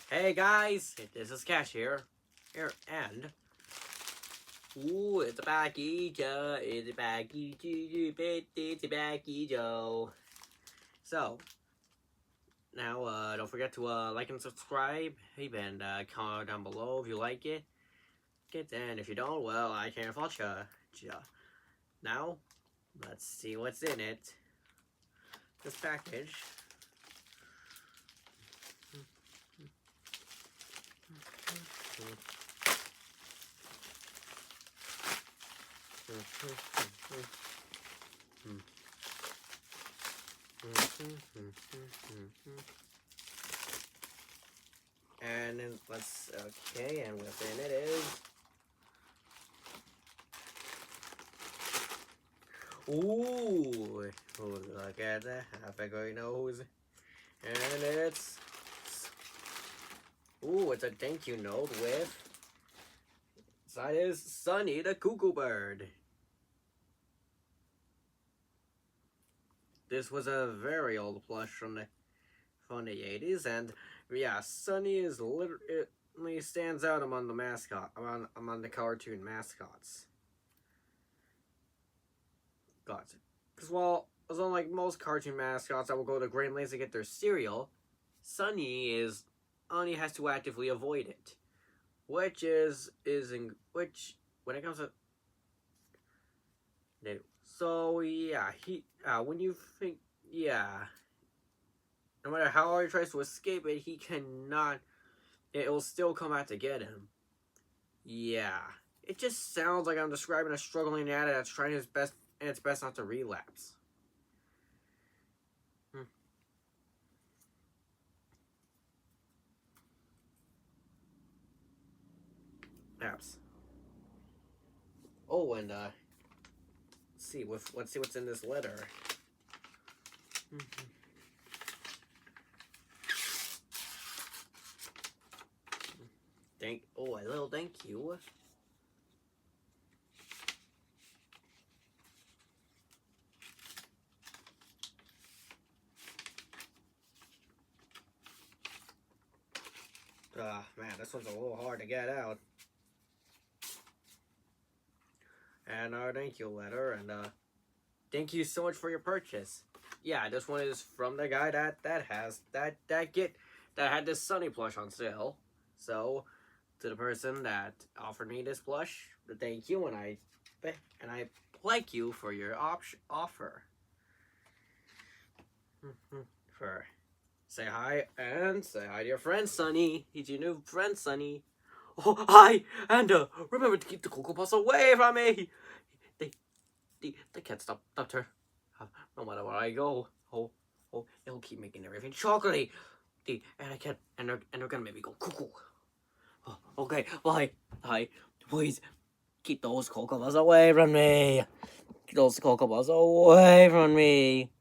Hey guys, this is Cash here, and it's a Baggy Joe, it's a Baggy Joe, it's a Baggy Joe. So now, don't forget to like and subscribe, and comment down below if you like it. And if you don't, well, I can't fault ya. Now, let's see what's in it. This package. And then and within it is. Ooh, look at that. I figure you know who's. And it's. Ooh, it's a thank you note with. That is Sonny the Cuckoo Bird. This was a very old plush from the 80s, and yeah, Sonny is literally stands out among the among the cartoon mascots. Because as unlike most cartoon mascots that will go to great lengths to get their cereal, Sonny only has to actively avoid it, which when it comes to. So yeah, when you think no matter how hard he tries to escape it, he cannot. It will still come out to get him. Yeah, it just sounds like I'm describing a struggling addict that's trying his best, and it's best not to relapse. Apps. Oh, and let's see what's in this letter. A little thank you. Man, this one's a little hard to get out. And our thank you letter, and thank you so much for your purchase. Yeah, this one is from the guy that had this Sonny plush on sale. So, to the person that offered me this plush, thank you, and I like you for your offer. Say hi to your friend Sonny. He's your new friend Sonny. Oh, hi, and remember to keep the Cocoa Puffs away from me. They can't stop her. No matter where I go, it'll keep making everything chocolatey. And I can't, and they're gonna make me go cuckoo. Oh, okay, bye. Please keep those Cocoa Puffs away from me. Keep those Cocoa Puffs away from me.